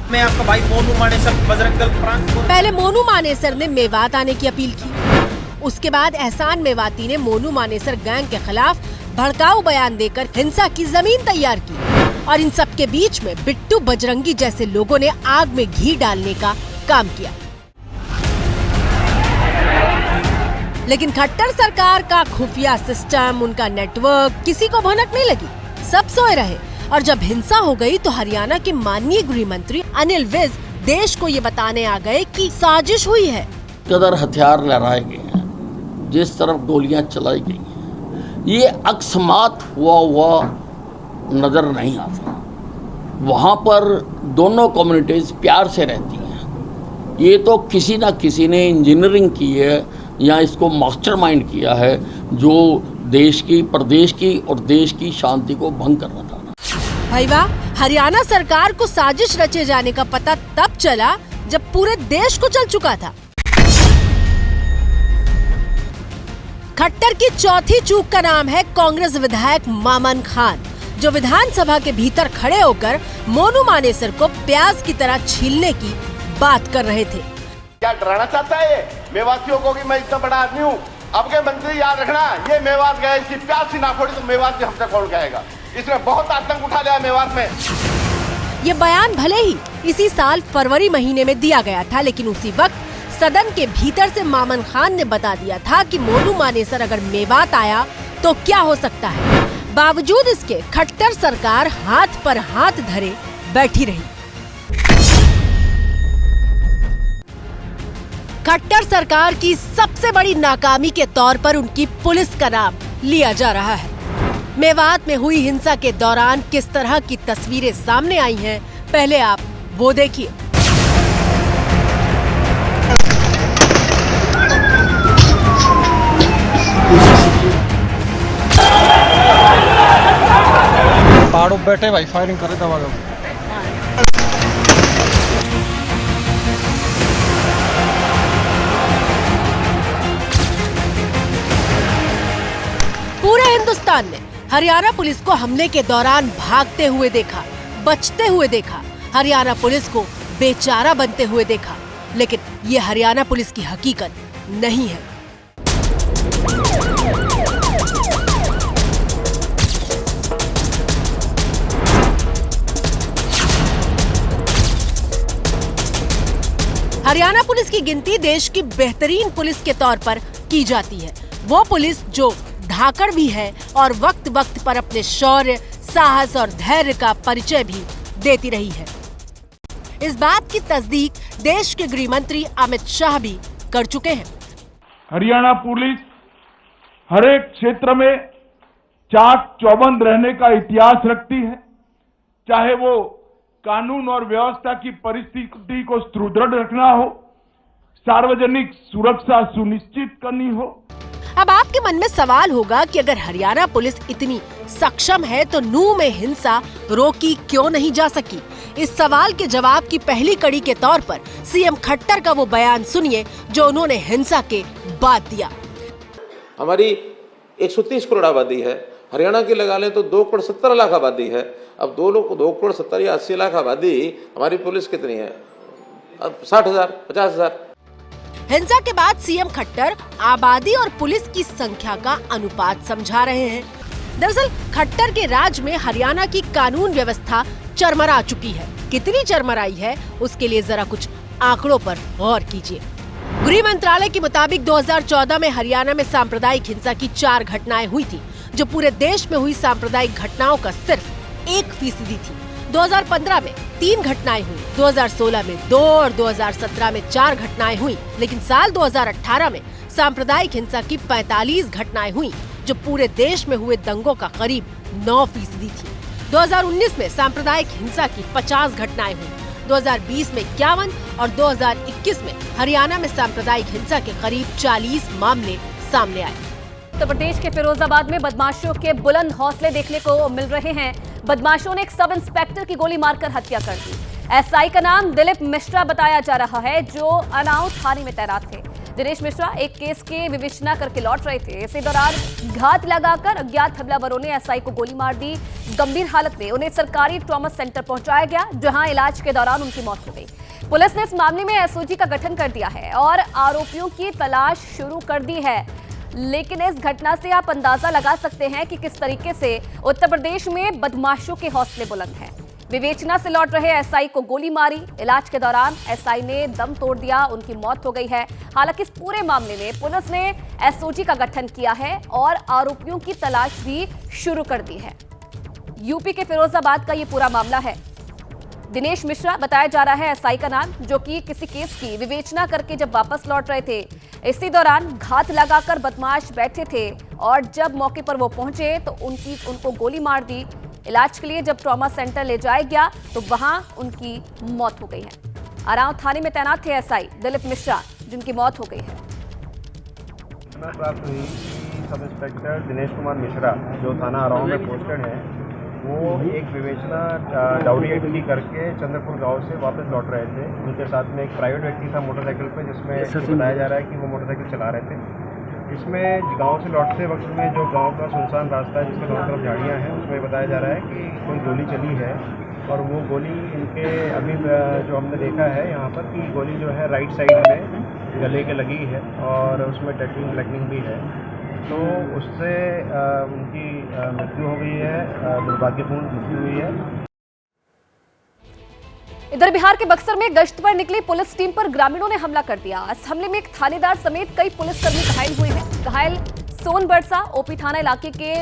मैं आपका भाई मोनू मानेसर बजरंग दल प्रांत। पहले मोनू मानेसर ने मेवात आने की अपील की, उसके बाद एहसान मेवाती ने मोनू मानेसर गैंग के खिलाफ भड़काऊ बयान देकर हिंसा की जमीन तैयार की और इन सब के बीच में बिट्टू बजरंगी जैसे लोगों ने आग में घी डालने का काम किया। लेकिन खट्टर सरकार का खुफिया सिस्टम, उनका नेटवर्क किसी को भनक नहीं लगी, सब सोए रहे। और जब हिंसा हो गई तो हरियाणा के माननीय गृह मंत्री अनिल विज देश को ये बताने आ गए कि साजिश हुई है। कदर हथियार लहराए गए हैं, जिस तरफ गोलियां चलाई गई हैं, ये अकस्मात हुआ नजर नहीं आता। वहाँ पर दोनों कम्युनिटीज प्यार से रहती हैं। ये तो किसी न किसी ने इंजीनियरिंग की है या इसको मास्टरमाइंड किया है, जो देश की, प्रदेश की और देश की शांति को भंग कर रहा था। भाई वाह, हरियाणा सरकार को साजिश रचे जाने का पता तब चला जब पूरे देश को चल चुका था। खट्टर की चौथी चूक का नाम है कांग्रेस विधायक मामन खान, जो विधानसभा के भीतर खड़े होकर मोनू मानेसर को प्याज की तरह छीलने की बात कर रहे थे। क्या डराना चाहता है मेवातियों को कि मैं इतना बड़ा आदमी हूँ? अब के मंत्री याद रखना, ये मेवात गए, इसकी प्याज सी ना फोड़ी तो मेवात भी हमसे कौन कहेगा? इसने बहुत आतंक उठा लिया मेवात में। ये बयान भले ही इसी साल फरवरी महीने में दिया गया था, लेकिन उसी वक्त सदन के भीतर से मामन खान ने बता दिया था कि मोनू मानेसर अगर मेवात आया तो क्या हो सकता है। बावजूद इसके खट्टर सरकार हाथ पर हाथ धरे बैठी रही। खट्टर सरकार की सबसे बड़ी नाकामी के तौर पर उनकी पुलिस का नाम लिया जा रहा है। मेवात में हुई हिंसा के दौरान किस तरह की तस्वीरें सामने आई हैं, पहले आप वो देखिए। पहाड़ों बैठे भाई फायरिंग करे दबा दो। पूरे हिंदुस्तान ने हरियाणा पुलिस को हमले के दौरान भागते हुए देखा, बचते हुए देखा, हरियाणा पुलिस को बेचारा बनते हुए देखा, लेकिन ये हरियाणा पुलिस की हकीकत नहीं है। हरियाणा पुलिस की गिनती देश की बेहतरीन पुलिस के तौर पर की जाती है। वो पुलिस जो धाकड़ भी है और वक्त वक्त पर अपने शौर्य, साहस और धैर्य का परिचय भी देती रही है। इस बात की तस्दीक देश के गृह मंत्री अमित शाह भी कर चुके हैं। हरियाणा पुलिस हर एक क्षेत्र में चाक चौबंद रहने का इतिहास रखती है, चाहे वो कानून और व्यवस्था की परिस्थिति को सुदृढ़ रखना हो, सार्वजनिक सुरक्षा सुनिश्चित करनी हो। अब आपके मन में सवाल होगा कि अगर हरियाणा पुलिस इतनी सक्षम है तो नूंह में हिंसा रोकी क्यों नहीं जा सकी। इस सवाल के जवाब की पहली कड़ी के तौर पर सीएम खट्टर का वो बयान सुनिए जो उन्होंने हिंसा के बाद दिया। हमारी 130 करोड़ आबादी है, हरियाणा की लगा लें तो 2 करोड़ 70 लाख आबादी है। अब 2 करोड़ 70 या 80 लाख आबादी, हमारी पुलिस कितनी है? अब 60,000, 50,000। हिंसा के बाद सीएम खट्टर आबादी और पुलिस की संख्या का अनुपात समझा रहे हैं। दरअसल खट्टर के राज में हरियाणा की कानून व्यवस्था चरमरा चुकी है। कितनी चरमराई है उसके लिए जरा कुछ आंकड़ों पर गौर कीजिए। गृह मंत्रालय के मुताबिक 2014 में हरियाणा में सांप्रदायिक हिंसा की 4 घटनाएं हुई थी, जो पूरे देश में हुई सांप्रदायिक घटनाओं का सिर्फ 1% थी। 2015 में 3 घटनाएं हुई, 2016 में 2 और 2017 में 4 घटनाएं हुई, लेकिन साल 2018 में सांप्रदायिक हिंसा की 45 घटनाएं हुई, जो पूरे देश में हुए दंगों का करीब 9% थी। 2019 में सांप्रदायिक हिंसा की 50 घटनाएं हुई, 2020 में 51 और 2021 में हरियाणा में सांप्रदायिक हिंसा के करीब 40 मामले सामने आए। उत्तर प्रदेश के फिरोजाबाद में बदमाशों के बुलंद हौसले देखने को मिल रहे हैं। बदमाशों ने एक सब इंस्पेक्टर की गोली मारकर हत्या कर दी। एसआई का नाम दिलीप मिश्रा बताया जा रहा है, जो अनाउट थाने में तैनात थे। दिनेश मिश्रा एक केस के विवेचना करके लौट रहे थे। इसी दौरान घात लगाकर अज्ञात हमलावरों ने एसआई को गोली मार दी। गंभीर हालत में उन्हें सरकारी ट्रॉमा सेंटर पहुंचाया गया, जहां इलाज के दौरान उनकी मौत हो गई। पुलिस ने इस मामले में एसओजी का गठन कर दिया है और आरोपियों की तलाश शुरू कर दी है। लेकिन इस घटना से आप अंदाजा लगा सकते हैं कि किस तरीके से उत्तर प्रदेश में बदमाशों के हौसले बुलंद हैं। विवेचना से लौट रहे एसआई को गोली मारी, इलाज के दौरान एसआई ने दम तोड़ दिया, उनकी मौत हो गई है। हालांकि इस पूरे मामले में पुलिस ने एसओजी का गठन किया है और आरोपियों की तलाश भी शुरू कर दी है। यूपी के फिरोजाबाद का ये पूरा मामला है। दिनेश मिश्रा बताया जा रहा है एसआई का नाम, जो कि किसी केस की विवेचना करके जब वापस लौट रहे थे, इसी दौरान घात लगाकर बदमाश बैठे थे और जब मौके पर वो पहुंचे तो उनको गोली मार दी। इलाज के लिए जब ट्रॉमा सेंटर ले जाया गया तो वहां उनकी मौत हो गई है। आराव थाने में तैनात थे एसआई दिलीप मिश्रा, जिनकी मौत हो गई है। सूचना प्राप्त हुई कि सब इंस्पेक्टर दिनेश कुमार मिश्रा, जो थाना आराव में पोस्टेड है, वो एक विवेचना डाउरी एंट्री करके चंद्रपुर गांव से वापस लौट रहे थे। उनके साथ में एक प्राइवेट व्यक्ति था मोटरसाइकिल पे, जिसमें बताया जा रहा है कि वो मोटरसाइकिल चला रहे थे। इसमें गांव से लौटते वक्त में जो गांव का सुनसान रास्ता है, जिसमें दोनों तरफ झाड़ियाँ हैं, उसमें बताया जा रहा है कि कोई गोली चली है और वो गोली इनके अभी जो हमने देखा है यहाँ पर कि गोली जो है राइट साइड में गले के लगी है और उसमें टैटरिंग ब्लैकनिंग भी है, तो उससे उनकी मृत्यु हो गई है, दुर्भाग्यपूर्ण मृत्यु हुई है। इधर बिहार के बक्सर में गश्त पर निकली पुलिस टीम पर ग्रामीणों ने हमला कर दिया। इस हमले में एक थानेदार समेत कई पुलिसकर्मी घायल हुए हैं। घायल सोनबरसा ओपी थाना इलाके के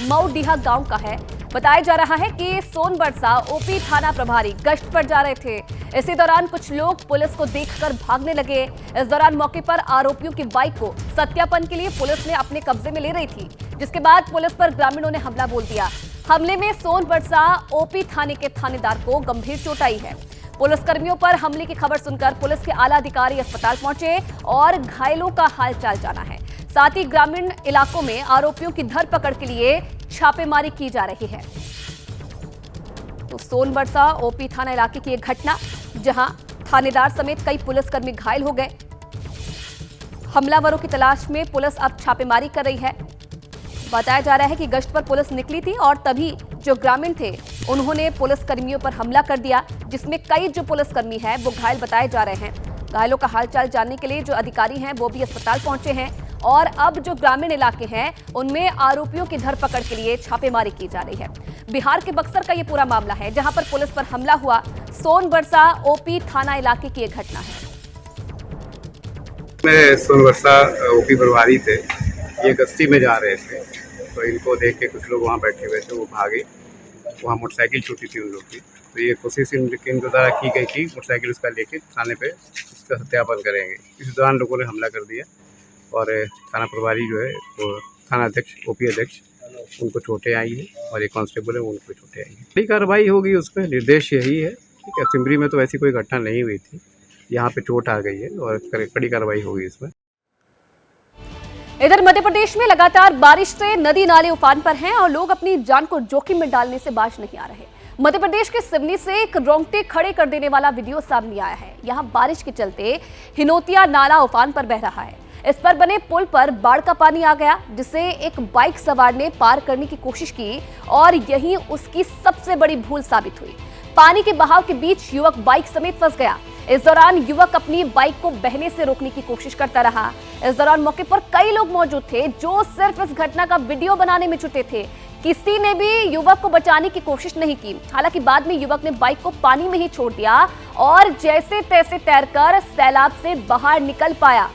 मऊडीहा गांव का है। बताया जा रहा है कि सोनबरसा ओपी थाना प्रभारी गश्त पर जा रहे थे। इसी दौरान कुछ लोग पुलिस को देखकर भागने लगे। इस दौरान मौके पर आरोपियों की बाइक को सत्यापन के लिए पुलिस ने अपने कब्जे में ले रही थी, जिसके बाद पुलिस पर ग्रामीणों ने हमला बोल दिया। हमले में सोनबरसा ओपी थाने के थानेदार को गंभीर चोट आई है। पुलिसकर्मियों पर हमले की खबर सुनकर पुलिस के आला अधिकारी अस्पताल पहुंचे और घायलों का हालचाल जाना है। साथ ही ग्रामीण इलाकों में आरोपियों की धरपकड़ के लिए छापेमारी की जा रही है। तो सोनबरसा ओपी थाना इलाके की एक घटना, जहां थानेदार समेत कई पुलिसकर्मी घायल हो गए। हमलावरों की तलाश में पुलिस अब छापेमारी कर रही है। बताया जा रहा है कि गश्त पर पुलिस निकली थी और तभी जो ग्रामीण थे उन्होंने पुलिसकर्मियों पर हमला कर दिया, जिसमें कई जो पुलिसकर्मी हैं वो घायल बताए जा रहे हैं। घायलों का हालचाल जानने के लिए जो अधिकारी हैं वो भी अस्पताल पहुंचे हैं और अब जो ग्रामीण इलाके हैं उनमें आरोपियों की धरपकड़ के लिए छापेमारी की जा रही है। बिहार के बक्सर का ये पूरा मामला है, जहां पर पुलिस पर हमला हुआ। सोनबरसा ओपी थाना इलाके की एक घटना है। मैं सोनबरसा ओपी प्रभारी थे, ये गश्ती में जा रहे थे तो इनको देख के कुछ लोग वहाँ बैठे हुए थे, वो भागे। वहाँ मोटरसाइकिल छूटी थी उन लोग की, तो ये कोशिश इनके द्वारा की गई थी मोटरसाइकिल उसका लेके थाने पे उसका सत्यापन करेंगे। इस दौरान लोगों ने हमला कर दिया और थाना प्रभारी जो है तो थाना अध्यक्ष ओपी अध्यक्ष, उनको चोटें आई हैं और एक कांस्टेबल है उनको चोटें आई हैं। बड़ी कार्रवाई होगी, उसमें निर्देश यही है। ठीक है, सिमरी में तो ऐसी कोई घटना नहीं हुई थी, यहाँ पे चोट आ गई है और कड़ी कार्रवाई होगी इसमें। इधर मध्य प्रदेश में लगातार बारिश से नदी नाले उफान पर हैं और लोग अपनी जान को जोखिम में डालने से बाज नहीं आ रहे। मध्य प्रदेश के सिवनी से एक रोंगटे खड़े कर देने वाला वीडियो सामने आया है। यहां बारिश के चलते हिनोतिया नाला उफान पर बह रहा है। इस पर बने पुल पर बाढ़ का पानी आ गया, जिसे एक बाइक सवार ने पार करने की कोशिश की और यही उसकी सबसे बड़ी भूल साबित हुई। पानी के बहाव के बीच युवक बाइक समेत फंस गया। इस दौरान युवक अपनी बाइक को बहने से रोकने की कोशिश करता रहा। इस दौरान मौके पर कई लोग मौजूद थे जो सिर्फ इस घटना का वीडियो बनाने में जुटे थे। किसी ने भी युवक को बचाने की कोशिश नहीं की। हालांकि बाद में युवक ने बाइक को पानी में ही छोड़ दिया और जैसे तैसे तैरकर सैलाब से बाहर निकल पाया।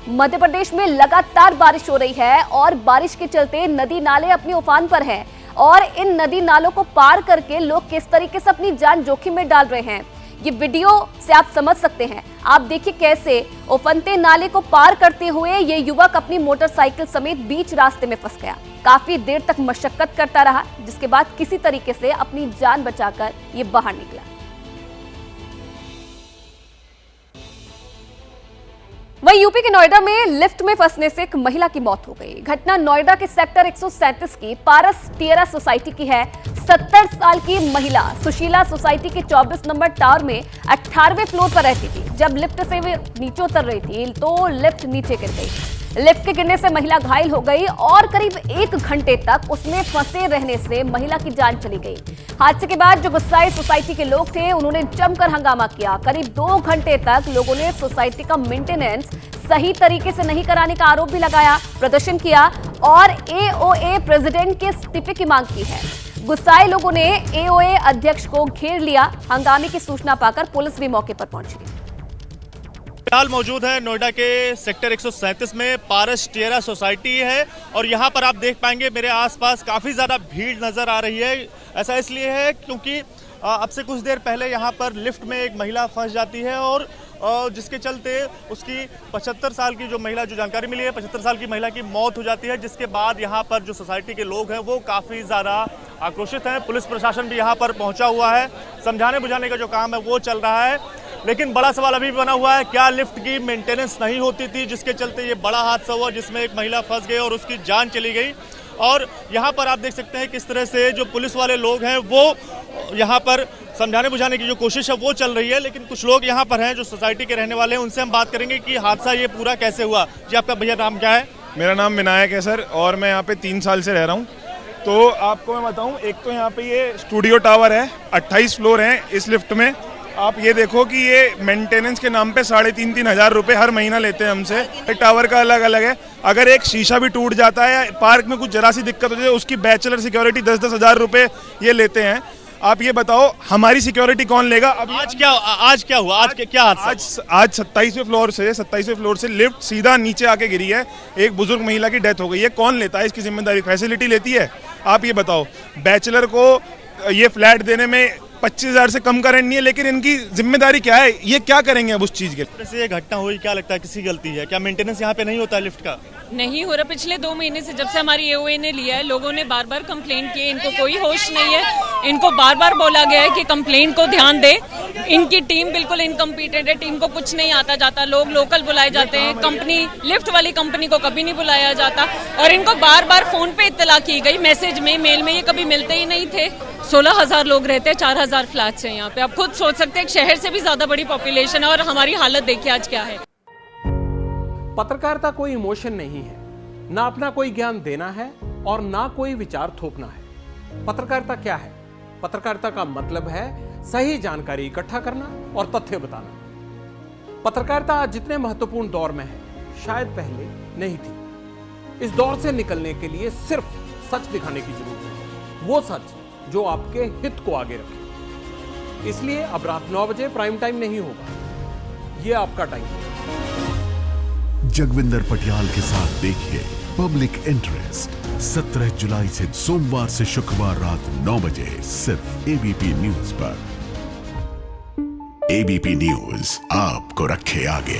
मध्य प्रदेश में लगातार बारिश हो रही है और बारिश के चलते नदी नाले अपनी उफान पर हैं और इन नदी नालों को पार करके लोग किस तरीके से अपनी जान जोखिम में डाल रहे हैं, ये वीडियो से आप समझ सकते हैं। आप देखिए कैसे उफनते नाले को पार करते हुए ये युवक अपनी मोटरसाइकिल समेत बीच रास्ते में फंस गया। काफी देर तक मशक्कत करता रहा, जिसके बाद किसी तरीके से अपनी जान बचाकर ये बाहर निकला। वहीं यूपी के नोएडा में लिफ्ट में फंसने से एक महिला की मौत हो गई। घटना नोएडा के सेक्टर 137 की पारस टियरा सोसाइटी की है। 70 साल की महिला सुशीला सोसाइटी के 24 नंबर टावर में 18वें फ्लोर पर रहती थी। जब लिफ्ट से वे नीचे उतर रही थी तो लिफ्ट नीचे गिर गई। लिफ्ट के गिरने से महिला घायल हो गई और करीब 1 घंटे तक उसमें फंसे रहने से महिला की जान चली गई। हादसे के बाद जो गुस्साए सोसाइटी के लोग थे, उन्होंने जमकर हंगामा किया। करीब 2 घंटे तक लोगों ने सोसाइटी का मेंटेनेंस सही तरीके से नहीं कराने का आरोप भी लगाया, प्रदर्शन किया और एओए प्रेसिडेंट के इस्तीफे की मांग की है। गुस्साए लोगों ने एओए अध्यक्ष को घेर लिया। हंगामे की सूचना पाकर पुलिस भी मौके पर पहुंची। फिलहाल मौजूद है नोएडा के सेक्टर 137 में पारस टिएरा सोसाइटी है और यहाँ पर आप देख पाएंगे मेरे आसपास काफ़ी ज़्यादा भीड़ नज़र आ रही है। ऐसा इसलिए है क्योंकि अब से कुछ देर पहले यहाँ पर लिफ्ट में एक महिला फंस जाती है और जिसके चलते उसकी 75 साल की जो महिला, जो जानकारी मिली है, 75 साल की महिला की मौत हो जाती है। जिसके बाद यहाँ पर जो सोसाइटी के लोग हैं वो काफ़ी ज़्यादा आक्रोशित हैं। पुलिस प्रशासन भी यहाँ पर पहुँचा हुआ है, समझाने बुझाने का जो काम है वो चल रहा है। लेकिन बड़ा सवाल अभी भी बना हुआ है, क्या लिफ्ट की मेंटेनेंस नहीं होती थी जिसके चलते ये बड़ा हादसा हुआ जिसमें एक महिला फंस गई और उसकी जान चली गई। और यहाँ पर आप देख सकते हैं किस तरह से जो पुलिस वाले लोग हैं वो यहाँ पर समझाने बुझाने की जो कोशिश है वो चल रही है। लेकिन कुछ लोग यहाँ पर हैं जो सोसाइटी के रहने वाले हैं, उनसे हम बात करेंगे कि हादसा ये पूरा कैसे हुआ। जी, आपका भैया नाम क्या है? मेरा नाम विनायक है सर और मैं यहाँ पे 3 साल से रह रहा हूँ। तो आपको मैं बताऊँ, एक तो यहाँ पे ये स्टूडियो टावर है, 28 फ्लोर हैं इस लिफ्ट में। आप ये देखो कि ये मेंटेनेंस के नाम पे 3,500 हज़ार रुपये हर महीना लेते हैं हमसे। टावर का अलग अलग है, अगर एक शीशा भी टूट जाता है या पार्क में कुछ जरा सी दिक्कत हो जाए उसकी बैचलर सिक्योरिटी 10-10 हज़ार रुपये ये लेते हैं। आप ये बताओ हमारी सिक्योरिटी कौन लेगा? अब आज क्या हुआ? क्या हादसा? आज 27वें फ्लोर से लिफ्ट सीधा नीचे आके गिरी है। एक बुजुर्ग महिला की डेथ हो गई है। कौन लेता है इसकी जिम्मेदारी? फैसिलिटी लेती है? आप ये बताओ, बैचलर को ये फ्लैट देने में 25,000 से कम का रेंट नहीं है, लेकिन इनकी जिम्मेदारी क्या है? ये क्या करेंगे अब उस चीज के? जैसे ये घटना हुई, क्या लगता है किसी गलती है? क्या मेंटेनेंस यहाँ पे नहीं होता है लिफ्ट का? नहीं हो रहा। पिछले 2 महीने से जब से हमारी एओए ने लिया है, लोगों ने बार बार कंप्लेंट की है, इनको कोई होश नहीं है। इनको बार बार बोला गया है कि कंप्लेंट को ध्यान दे। इनकी टीम बिल्कुल इनकम्पिटेंट है, टीम को कुछ नहीं आता जाता। लोग लोकल बुलाए जाते हैं, कंपनी, लिफ्ट वाली कंपनी को कभी नहीं बुलाया जाता। और इनको बार बार फोन पे इत्तला की गई, मैसेज में, मेल में, ये कभी मिलते ही नहीं थे। 16,000 लोग रहते हैं, 4,000 फ्लैट्स हैं यहाँ पे। आप खुद सोच सकते हैं, एक शहर से भी ज्यादा बड़ी पॉपुलेशन है और हमारी हालत देखिए आज क्या है। पत्रकारिता कोई इमोशन नहीं है, ना अपना कोई ज्ञान देना है और ना कोई विचार थोपना है। पत्रकारिता क्या है? पत्रकारिता का मतलब है सही जानकारी इकट्ठा करना और तथ्य बताना। पत्रकारिता आज जितने महत्वपूर्ण दौर में है, शायद पहले नहीं थी। इस दौर से निकलने के लिए सिर्फ सच दिखाने की जरूरत है, वो सच जो आपके हित को आगे रखे। इसलिए अब रात 9 बजे प्राइम टाइम नहीं होगा, ये आपका टाइम है। जगविंदर पटियाल के साथ देखिए पब्लिक इंटरेस्ट 17 जुलाई से सोमवार से शुक्रवार रात 9 बजे सिर्फ एबीपी न्यूज पर। एबीपी न्यूज आपको रखे आगे।